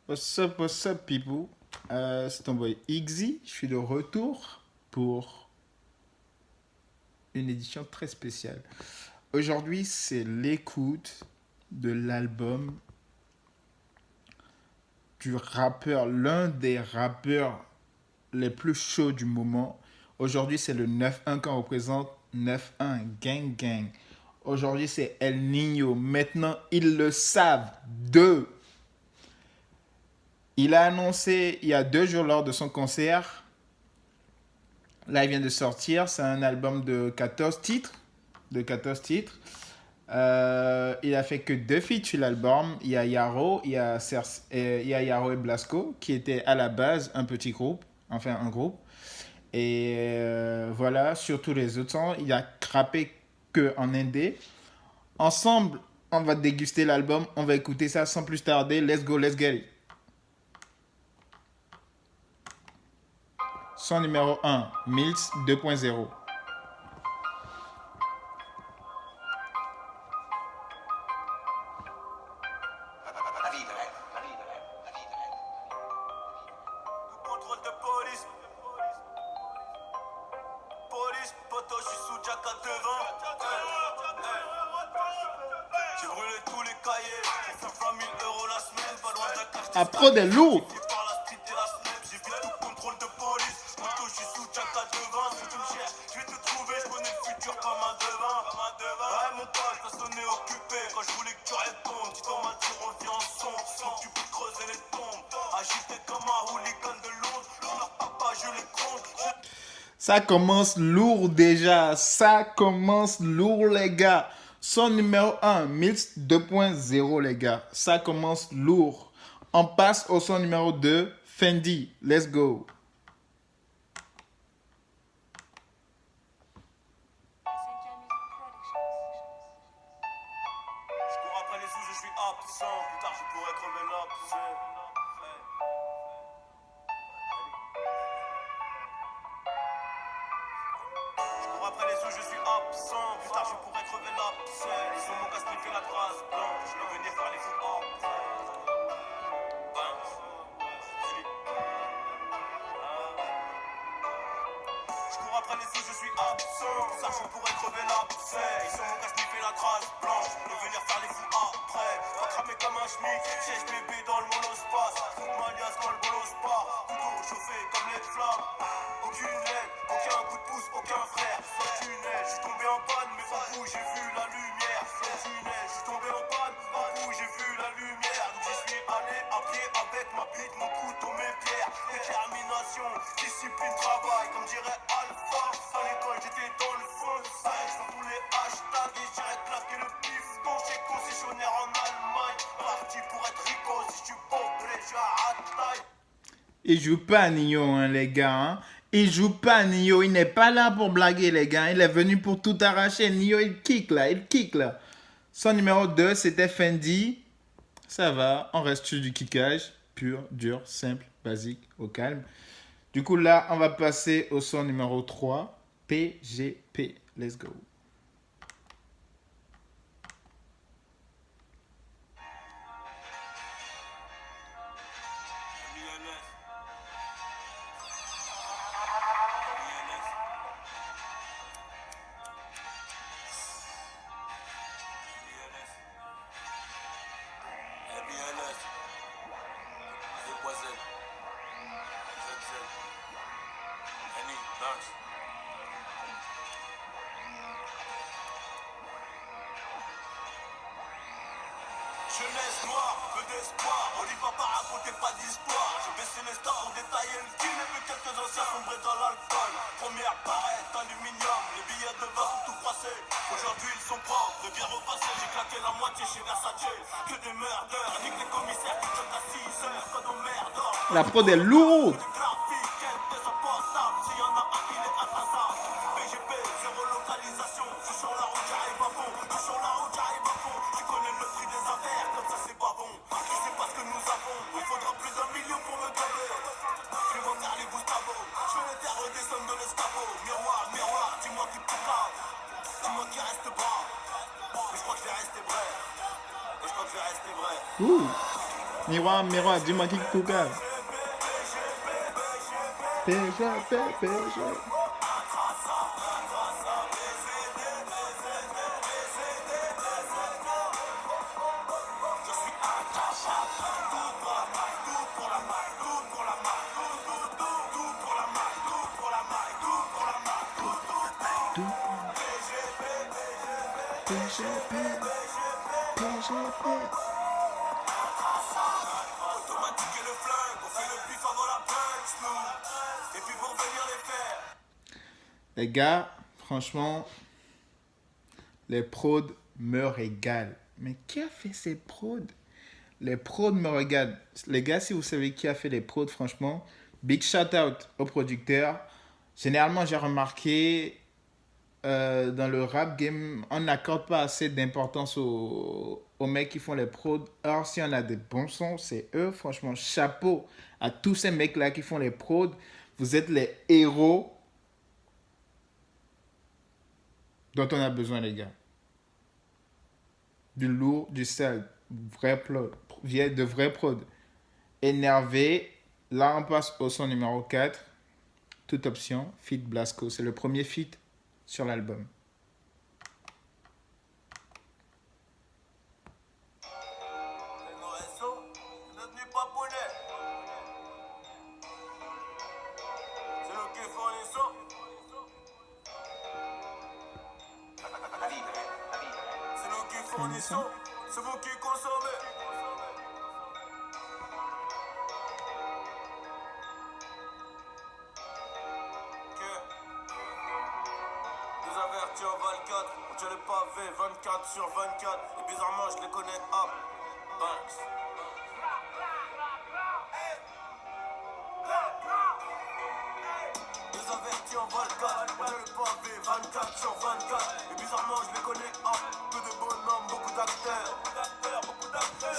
What's up, people? C'est ton boy Iggy. Je suis de retour pour une édition très spéciale. Aujourd'hui, c'est l'écoute de l'album du rappeur, l'un des rappeurs les plus chauds du moment. Aujourd'hui, c'est le 9-1 qu'on représente. 9-1, gang gang. Aujourd'hui, c'est El Nino. Maintenant, ils le savent. Deux. Il a annoncé il y a 2 jours lors de son concert. Là, il vient de sortir. C'est un album de 14 titres. Il a fait que 2 feats sur l'album. Il y a Yaro, il y a Yaro et Blasco, qui étaient à la base un petit groupe, enfin un groupe. Et voilà, sur tous les autres sons, il a crappé que en indé. Ensemble, on va déguster l'album. On va écouter ça sans plus tarder. Let's go, let's get it. Son numéro 1, Mills 2.0. Contrôle de police. Police, poto, je suis sous Jack à devant. J'ai brûlé tous les cahiers. Pour faire 20 000 € la semaine. Pas loin d'un quartier. Après des lourds. Par la street et la snap. J'ai vu tout contrôle de police. Poto, je suis sous Jack à devant. Si tu me cherches, je vais te trouver. Je connais le futur comme un devin. Ouais, mon pote, personne n'est occupé. Quand je voulais que tu répondes, tu t'en m'as dit, reviens en son. Sans que tu peux creuser les tombes. Agité comme un hooligan de Londres. Leur papa, je les compte. Ça commence lourd déjà. Ça commence lourd, les gars. Son numéro 1, Mills 2.0, les gars. Ça commence lourd. On passe au son numéro 2, Fendi. Let's go. Je cours après les sous, je suis absent. Plus tard, je pourrais crever l'abcès. Je cours après les sous, je suis absent. Plus tard, je pourrais crever l'abcès. Ils ont mon casque, fait la trace blanche. Je vais venir faire les fous après. Je cours après les sous, je suis absent. Plus tard, je pourrais crever l'abcès. Ils ont mon casque, fait la trace blanche. Je vais venir faire les fous après. Va cramer comme un schmick. Siège bébé dans le monospace. Toute ma liasse quand le bolos part. Couteau chauffé comme les flammes. Aucune aide, aucun coup de pouce, aucun frère. Sans tunnel, je suis tombé en panne, mais au bout j'ai vu la lumière. Sans tunnel, je suis tombé en panne, au bout j'ai vu la lumière. Donc j'y suis allé à pied avec ma bite, mon couteau, mes pierres. Détermination, discipline, travail, comme dirait Alpha. À l'école j'étais dans le fond, ça je fais tous les hashtags et j'irai claquer le piston. Chez concessionnaire en Allemagne, parti pour être rico. Si je suis pauvre, je suis à taille. Il joue pas à Nio, hein, les gars. Hein. Il joue pas à Nio. Il n'est pas là pour blaguer, les gars. Il est venu pour tout arracher. Nio, il kick là. Il kick là. Son numéro 2, c'était Fendi. Ça va. On reste sur du kickage. Pur, dur, simple, basique, au calme. Du coup, là, on va passer au son numéro 3. PGP. Let's go. Jeunesse noire, peu d'espoir. On dit papa, racontez pas d'histoire. J'ai baissé les stars, on détaillé le kill. Et puis quelques anciens sombrés dans l'alcool. Première barrette, aluminium. Les billets de 20 sont tout froissés. Aujourd'hui ils sont propres, de bien repassés. J'ai claqué la moitié chez Versace. Que des meurdeurs, nique les commissaires qui comptent à 6 heures. Code au merde. La prod est lourde. Ouh. Miroir, miroir, dis-moi qui Kouka. PG, PG. Automatique et le flingue, on fait le bif avant la punch, nous. Et puis pour venir les faire. Les gars, franchement, les prods me régalent. Mais qui a fait ces prods? Les prods me regardent. Les gars, si vous savez qui a fait les prods, franchement, big shout out aux producteurs. Généralement, j'ai remarqué dans le rap game, on n'accorde pas assez d'importance aux mecs qui font les prods. Or, si on a des bons sons, c'est eux. Franchement, chapeau à tous ces mecs-là qui font les prods. Vous êtes les héros dont on a besoin, les gars. Du lourd, du sale, vrai prod, de vrai prod. Énervé. Là, on passe au son numéro 4. Toute option, feat Blasco. C'est le premier feat sur l'album. Les Noësso, devenu paponais. C'est nous qui fournissons. C'est nous qui fournissons. C'est vous qui consommez. Nous avertis en 24, on tient les pavés 24 sur 24. Et bizarrement, je les connais up. Banks. Nous avertis en 24, on tient les pavés 24 sur 24. Et bizarrement, je les connais up. Peu de bonhommes, beaucoup d'acteurs.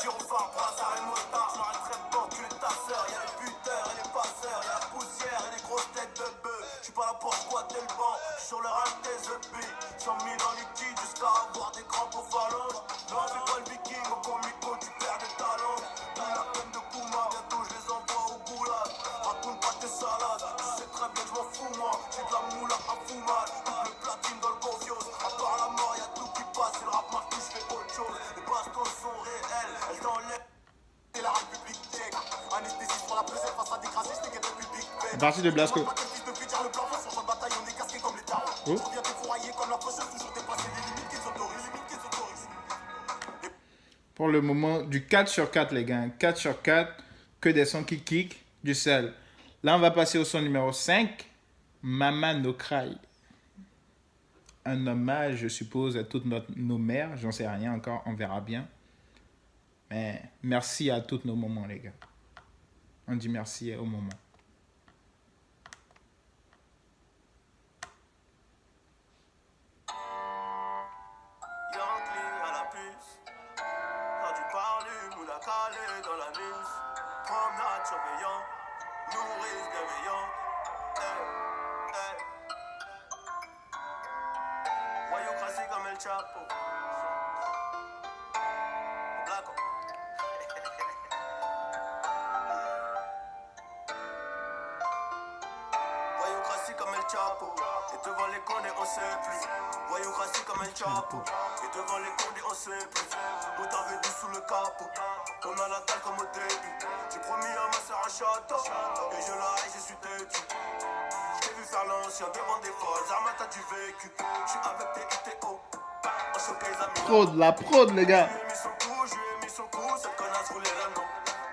Gyrophare, brassard et motard. Je m'arrêterai pas, tu es ta sœur. Y'a les buteurs et les passeurs. Y'a la poussière et les grosses têtes de bœuf. J'suis pas là pour squatter le banc. J'suis sur le rang des EP. 100 000 en liquide jusqu'à avoir des crampes aux phalanges. Non, fais pas le viking au comico, tu perds des talents. Plus la peine de Kouma, bientôt je les envoie au goulag. Raconte pas tes salades, tu sais très bien que je m'en fous moi. J'ai de la moula à foumal, double platine dans le confiance. À part la mort, y'a tout qui passe. Et le rap marque, je fais autre chose. Les bastons sont réels, elles t'enlèvent. C'est la République tchèque. Anesthésie pour la pesette face à des gracistes et des publics. À partir de Blasco. Oh. Pour le moment, du 4 sur 4, les gars. 4 sur 4, que des sons qui kick, du sel. Là, on va passer au son numéro 5, Mama No Cry. Un hommage, je suppose, à toutes nos mères. J'en sais rien encore, on verra bien. Mais merci à tous nos moments, les gars. On dit merci au moment. Yankee à la puce. Quand tu parles, moula calé dans la mise. Promenade surveillant, nourrice bienveillant. Hey, hey. Voyoucratie comme El Chapo. Blanco. Voyoucratie comme El Chapo. Et devant les condés on sait plus. Voyoucratie comme El Chapo. Et devant les condés on sait plus. On t'avait dit sous le capot. On a la dalle comme au début. J'ai promis à ma soeur un château. Et je la haïs, je suis têtu. J'ai vu faire l'ancien devant des folles. Arma t'as du vécu. J'suis avec tes ITO. On choque les amis. Prod, la prod, les gars. Je lui ai mis son coup, je lui ai mis son coup. Cette connasse voulait l'anneau.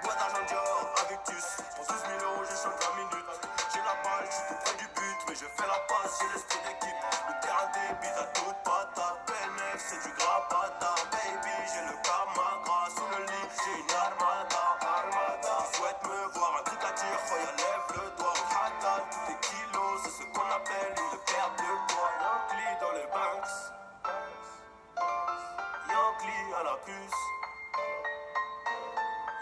Bois d'argent Dior, Avictus. Pour 12 000 euros, je chante 20 minutes. J'ai la balle, j'suis tout près du but. Mais je fais la passe, j'ai l'esprit d'équipe. Le terrain débite à toute patate. PNF, c'est du gras pata. Baby, j'ai le karma gras sous le lit. J'ai une armada, armada. Souhaite me voir un truc à dire. Foya lève le doigt. Hatal, tous tes kilos, c'est ce qu'on appelle une perte de poids. Yankee dans les banks. Yankee à la puce.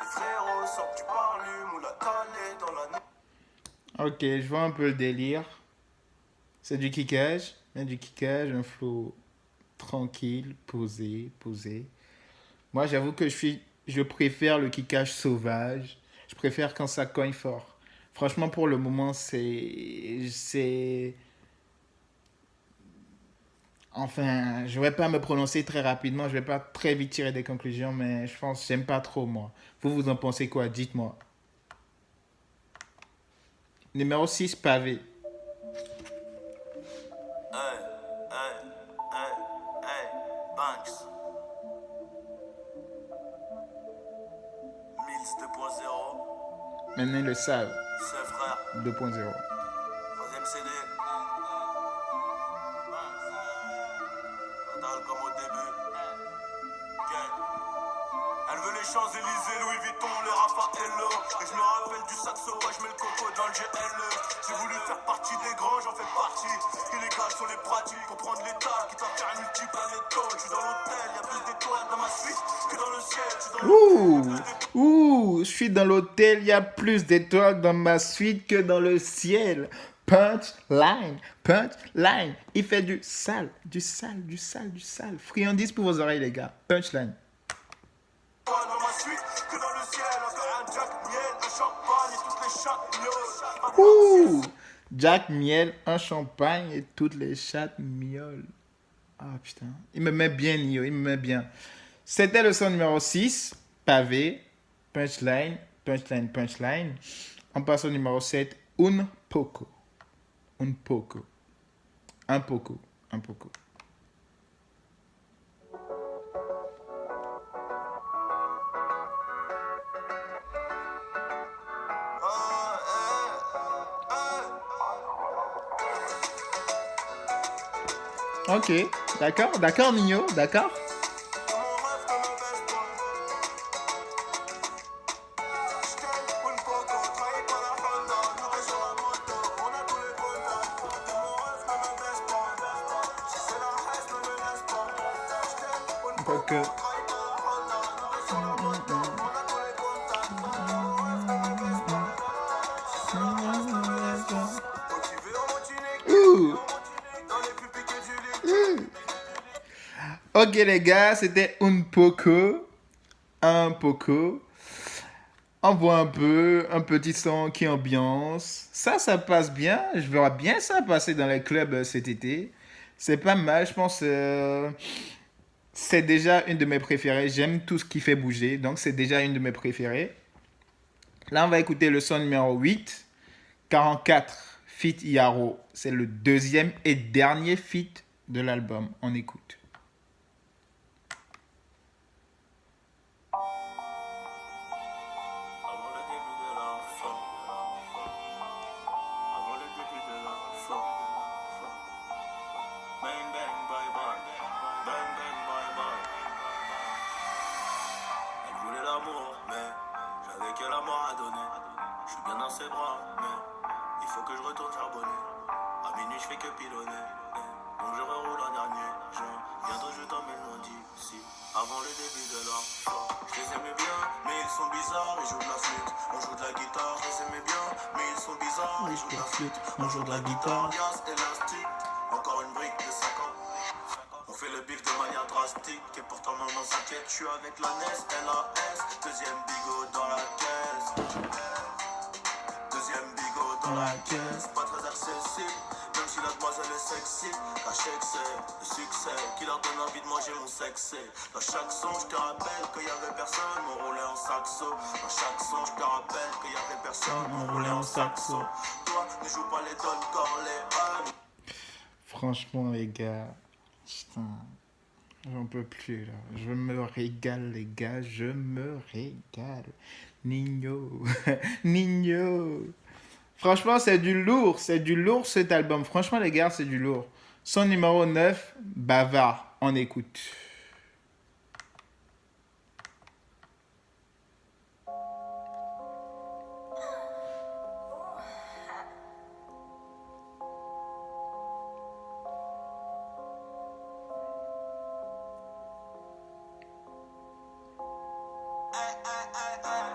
Les frérots sortent du parlume ou la calée dans la nuit. Ok, je vois un peu le délire. C'est du kickage. Mais du kickage, un flow tranquille, posé, posé. Moi, j'avoue que je suis Je préfère le kickage sauvage. Je préfère quand ça cogne fort. Franchement, pour le moment, c'est. Enfin, je vais pas me prononcer très rapidement. Je vais pas très vite tirer des conclusions, mais je pense que j'aime pas trop, moi. Vous en pensez quoi? Dites-moi. Numéro 6 pavé. Hey, hey, hey, hey, Banks. Mills 2.0, Maintenant, ils le savent. c'est frère. 2.0. Troisième CD. Fatal comme au début. Gang. Elle veut les Champs-Élysées, Louis Vuitton, le Raffaello. Et je me rappelle du saxo quand je mets le coco dans le GLE. J'ai voulu faire partie des grands, j'en fais partie. Illégal sur les pratiques, pour prendre l'état, quitte à faire un multiplanéto. Je suis dans l'hôtel, y'a plus d'étoiles dans ma suite que dans le ciel. Je suis dans l'hôtel, Ouh, je suis dans l'hôtel, il y a plus d'étoiles dans ma suite que dans le ciel. Punchline, punchline. Il fait du sale, du sale, du sale, du sale. Friandise pour vos oreilles, les gars. Punchline. dans ma suite que dans le ciel. Encore un Jack Miel, un champagne et toutes les chattes miaules. Ouh, Jack Miel, un champagne et toutes les chattes miaules. Ah putain, il me met bien, Nio, il me met bien. C'était le son numéro 6, pavé, punchline, punchline, punchline. On passe au numéro 7, un poco. Un poco. Un poco. Un poco. Ok, d'accord, d'accord, Nino, d'accord. Un poco. Ouh. Ok les gars, c'était un poco. Un poco. On voit un peu, un petit son qui ambiance. Ça passe bien. Je verrai bien ça passer dans les clubs cet été. C'est pas mal, je pense. C'est déjà une de mes préférées. J'aime tout ce qui fait bouger. Donc c'est déjà une de mes préférées. Là, on va écouter le son numéro 8. 44, feat Yaro. C'est le deuxième et dernier feat de l'album. On écoute. Avant le début de la fin, avant le début de la fin, bang bang bye bye, bang bang bye bye. Elle voulait l'amour, mais j'avais que la mort à donner. Je suis bien dans ses bras, mais il faut que je retourne charbonner. À minuit je fais que pilonner, donc je reroule en dernier. Bientôt je t'emmène loin d'ici. Avant le début de la fin, je les aimais bien, mais ils sont bizarres, ils jouent de la flûte. On joue de la guitare, je les aimais bien, mais ils sont bizarres, ils jouent de la flûte. On joue de la guitare, gaz élastique, encore une brique de 5 ans. On fait le bif de manière drastique, et pourtant maman s'inquiète, je suis avec la NES, LAS, deuxième bigot dans la caisse. Deuxième bigot dans la caisse, pas très accessible, même si la demoiselle est sexy. Caché que c'est le succès qui leur donne envie de manger mon sexe. Dans chaque son, je te rappelle qu'il y avait personne, on roulait en saxo. Dans chaque son, je te rappelle qu'il y avait personne, on roulait en saxo. Toi, ne joue pas les Don Corleone. Franchement, les gars, putain, j'en peux plus là. Je me régale, les gars, je me régale. Nino, Nino. Franchement, c'est du lourd cet album. Franchement, les gars, c'est du lourd. Son numéro 9, Bavard. On écoute.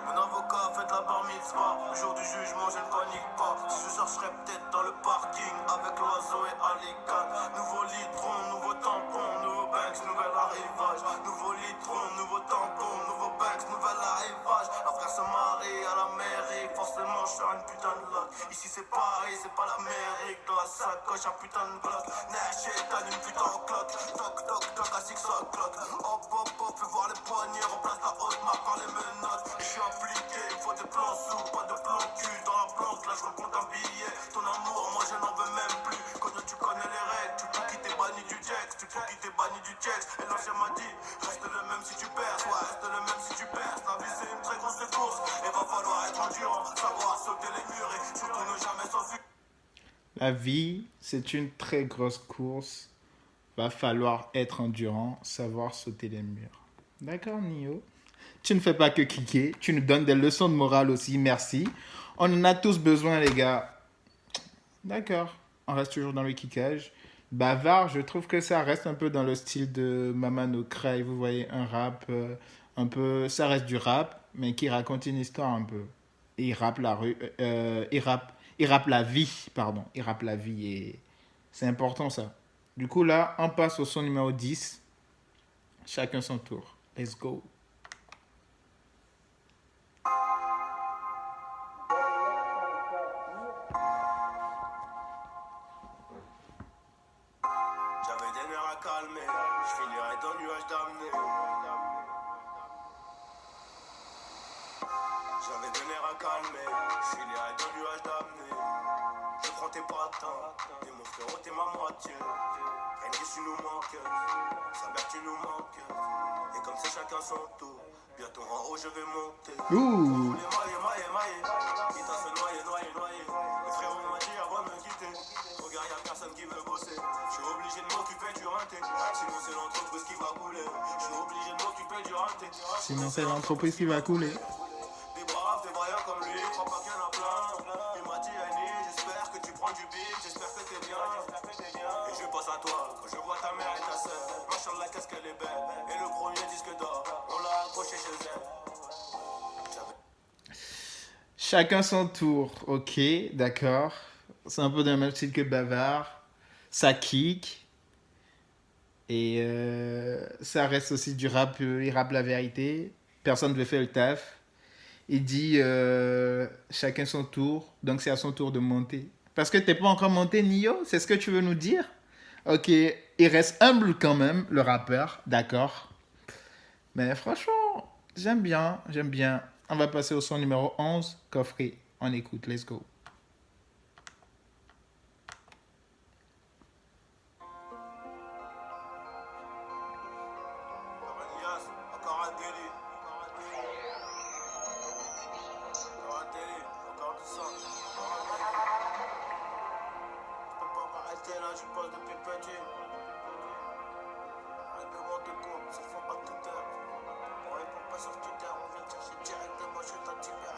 Mon avocat fait la bar mitzvah. Le jour du jugement, je ne panique pas. Si je sors, je serai peut-être dans le parking avec l'oiseau et Alicat. Nouveau litron, nouveau tampon, nouveau Banks, nouvel arrivage. Nouveau litron, nouveau tampon, nouveau Banks, nouvel à l'Amérique, forcément je suis une putain de loc. Ici c'est Paris, c'est pas l'Amérique. Dans la sacoche un putain de bloc. Neige et t'as une putain en cloque. Toc toc toc à 6 o'clock. Hop hop hop, fais voir les poignets, remplace la haute marque par les menottes. Je suis impliqué, il faut des plans sous, pas de plans cul. Dans la planque, là je recompte un billet. Ton amour, moi je n'en veux même plus. Quand tu connais les règles, tu peux quitter banni du Jex. Tu peux quitter banni du Jex. Et l'ancien m'a dit, reste le même si tu perds. Ouais, reste le même si tu perds. La vie c'est une très grosse course. Et va falloir être endurant, savoir sauter les murs et surtout ne jamais s'enfuir. La vie, c'est une très grosse course. Va falloir être endurant, savoir sauter les murs. D'accord, Nio? Tu ne fais pas que cliquer. Tu nous donnes des leçons de morale aussi. Merci. On en a tous besoin, les gars. D'accord. On reste toujours dans le kickage. Bavard, je trouve que ça reste un peu dans le style de Mama No Cry. Vous voyez, un rap un peu... Ça reste du rap, mais qui raconte une histoire un peu. Et il rappe la rue... il rappe la vie, pardon. Il rappe la vie et c'est important ça. Du coup, là, on passe au son numéro 10. Chacun son tour. Let's go. J'avais des nerfs à calmer, je finirais dans le nuage d'amener. J'avais des nerfs à calmer, je finirais dans le nuage d'amener. Je prends tes patins, t'es mon frérot, t'es ma moitié. Rien que tu nous manques, sa mère tu nous manques. Et comme c'est chacun son tour, bientôt en haut je vais monter. Ouh. Maillé, quitte à se noyer. Le frérot m'a dit avant de me quitter, regarde y'a personne qui veut bosser. Je suis obligé de m'occuper du rinté, sinon c'est l'entreprise qui va couler. Je suis obligé de m'occuper du rinté, Sinon, c'est l'entreprise qui va couler. des braves, des braillards comme lui, crois pas qu'il y en a plein. Il m'a dit Annie, j'espère que tu prends du bif, j'espère que t'es bien. Et je passe à toi, quand je vois ta mère et ta sœur. Machallah, qu'est-ce qu'elle est belle. Et le premier disque d'or, on l'a accroché chez elle. Chacun son tour. Ok, d'accord. C'est un peu dans le même style que Bavard. Ça kick. Et ça reste aussi du rap. Il rappe la vérité. Personne ne veut faire le taf. Il dit chacun son tour. Donc c'est à son tour de monter. Parce que t'es pas encore monté, Nio? C'est ce que tu veux nous dire? Ok, il reste humble quand même, le rappeur. D'accord. Mais franchement, j'aime bien. On va passer au son numéro 11, Coffret. On écoute, let's go. Encore un délit. Encore du sang. Je peux pas m'arrêter là, je pose depuis petit. Règlement de compte, ça faut pas tout heure. On répond pas sur Twitter, on vient te chercher directement chez ta Tibet.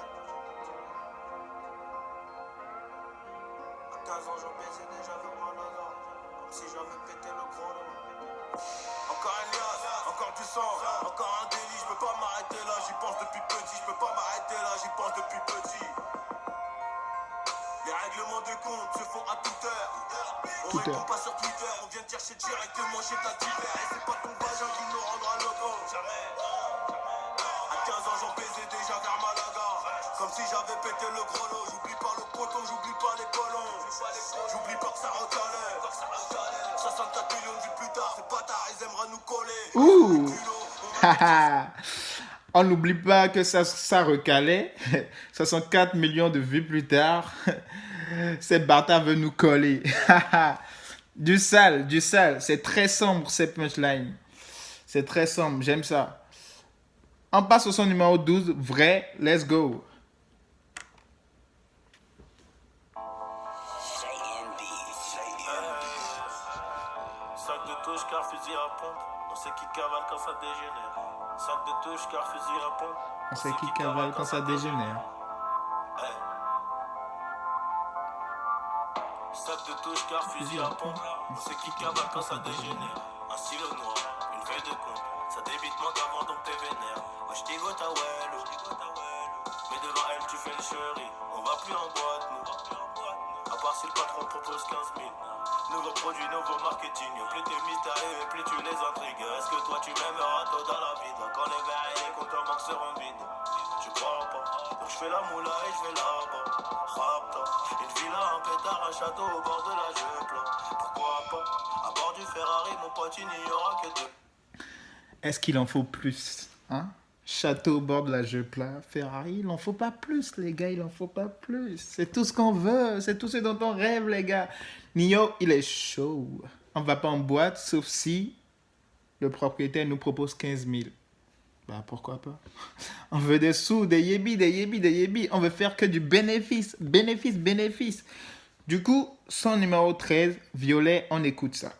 À 15 ans, j'en baisais déjà avec mon logo. Comme si j'avais pété le chrono. Encore un lias, encore du sang, encore un délit, je peux pas m'arrêter là, j'y pense depuis petit, je peux pas m'arrêter là, j'y pense depuis petit. Les règlements de compte se font à toute heure. On répond pas sur Twitter, on vient te chercher directement chez ta Tibet. Et c'est pas ton vagin qui nous rendra locaux. Jamais. À 15 ans j'en baisais déjà vers Malaga. Comme si j'avais pété le chrono. J'oublie pas le poteau, j'oublie pas les colons. J'oublie pas que ça recalait. 64 millions de vues plus tard, ces bâtards ils aimeraient nous coller. Ouh. On n'oublie pas que ça recalait. 64 millions de vues plus tard. Ces bâtards veulent nous coller. Du sale. C'est très sombre, cette punchline. C'est très sombre, j'aime ça. On passe au son numéro 12, vrai, let's go. Sac de touche car fusil à pompe. On sait qui cavale quand ça dégénère. Sac de touche car fusil à pompe. On sait qui cavale quand ça dégénère. Sac de touche car fusil à pompe. On sait qui cavale quand ça dégénère. Un stylo noir, une feuille de compte. Ça débite moins qu'avant donc t'es vénère. Moi je t'égo ta well. Mais devant elle tu fais le chéri. On va plus en boîte nous. À part si le patron propose 15 000. Nouveau produit, nouveau marketing. Plus t'es mystérieux et plus tu les intrigues. Est-ce que toi tu m'aimeras tôt dans la vie? Quand les verres et les comptes en banque seront vides. Je crois pas. Donc je fais la moula et je vais là-bas. Rapta, une villa, un pétard, un château au bord de la Jeupla. Pourquoi pas? À bord du Ferrari, mon pote, il n'y aura que deux. Est-ce qu'il en faut plus, hein? Château au bord de la Jeupla, Ferrari, il en faut pas plus, les gars, il en faut pas plus. C'est tout ce qu'on veut, c'est tout ce dont on rêve, les gars. Nio, il est chaud. On va pas en boîte, sauf si le propriétaire nous propose 15 000. Bah, pourquoi pas? On veut des sous, des yébis, des yébis, des yébis. On veut faire que du bénéfice, bénéfice, bénéfice. Du coup, son numéro 13, Violet, on écoute ça.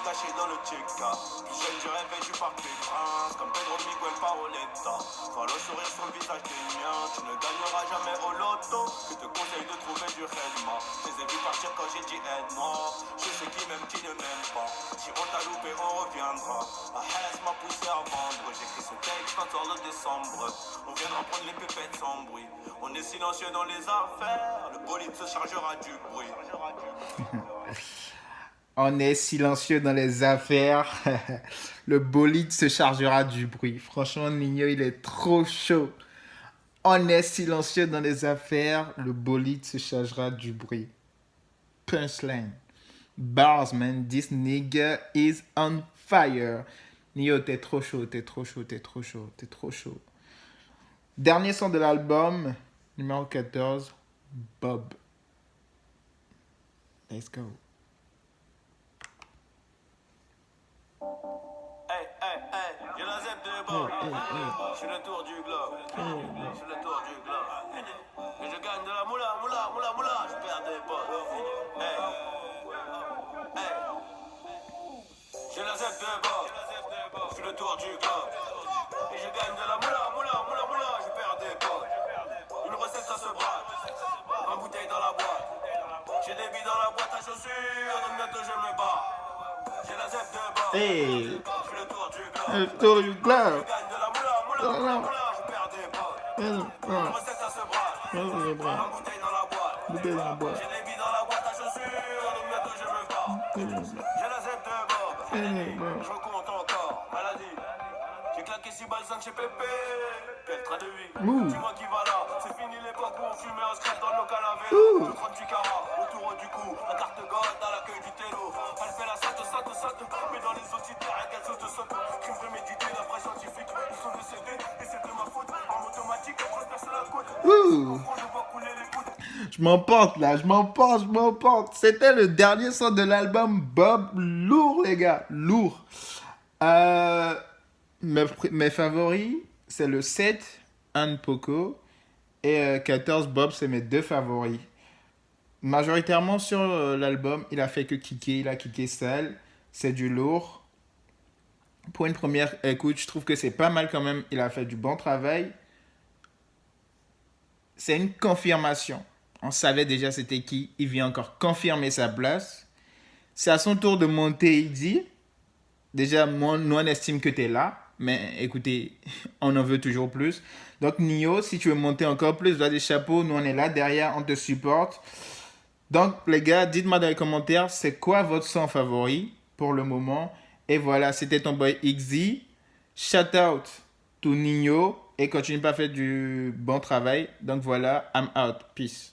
Caché dans le Tcheka. Plus jeune, je rêvais du Parc des Princes. Comme Pedro Miguel Paroletta. Vois le sourire sur le visage des miens. Tu ne gagneras jamais au loto. Je te conseille de trouver du Redma. Je les ai vus partir quand j'ai dit aide-moi. Je sais qui m'aime, qui ne m'aime pas. Si on t'a loupé, on reviendra. La Hesse m'a poussé à vendre. J'écris ce texte en sort le décembre. On viendra prendre les pépettes sans bruit. On est silencieux dans les affaires. Le bolide se chargera du bruit. On est silencieux dans les affaires. Le bolide se chargera du bruit. Franchement, Nino, il est trop chaud. On est silencieux dans les affaires. Le bolide se chargera du bruit. Punchline. Bars, man. This nigga is on fire. Nio, t'es trop chaud, t'es trop chaud, t'es trop chaud, t'es trop chaud. Dernier son de l'album, numéro 14, Bob. Let's go. J'ai la zep de Bob. Je suis le tour du globe. Je suis le tour du globe. Et je gagne de la moula, moula, moula, moula. Je perds des potes. J'ai la zep de Bob. Je suis le tour du globe. Et je gagne de la moula, moula, moula, moula. Je perds des potes. Une recette, ça se braque. Un bouteille dans la boîte. J'ai des billes dans la boîte à chaussures. Donc bientôt je me bats. J'ai la zep de Bob. Hey, Je suis le tour du globe. le tour du globe. Je gagne de la moula, moula, moula, moula. Je perds des potes. Une recette, ça se braque. Un bouteille dans la boîte. Bouteille dans la boîte. J'ai les billes dans la boîte à chaussures. Donc bientôt je me bats. J'ai la zep de Bob. Je compte encore. Maladie. J'ai claqué 6 balles 5 chez Pépé. Quel train de vie. Dis-moi qui va là. C'est fini l'époque où on fumait un scratch dans le local à vélo. Je 38 carats autour du cou. La carte gold à l'accueil du télo. Elle fait la saute. Mais dans les autres cités, rien qu'elle saute. Crime prémédité, d'après scientifique. Ils sont décédés et c'est de ma faute. En automatique, elle transperce la côte. Je vois couler les poudres. Je m'emporte là, je m'emporte. C'était le dernier son de l'album Bob. Lourd, les gars, lourd. Mes favoris, c'est le 7, Anne Poco, et 14, Bob, c'est mes deux favoris. Majoritairement sur l'album, il a fait que kicker, il a kické seul. C'est du lourd. Pour une première écoute, je trouve que c'est pas mal quand même. Il a fait du bon travail. C'est une confirmation. On savait déjà c'était qui. Il vient encore confirmer sa place. C'est à son tour de monter, il dit. Déjà, moi, nous, on estime que tu es là. Mais écoutez, on en veut toujours plus. Donc, Nio, si tu veux monter encore plus, dois des chapeaux. Nous, on est là derrière, on te supporte. Donc, les gars, dites-moi dans les commentaires, c'est quoi votre son favori pour le moment. Et voilà, c'était ton boy XZ. Shout out to Nino. Et continue pas à faire du bon travail. Donc voilà, I'm out. Peace.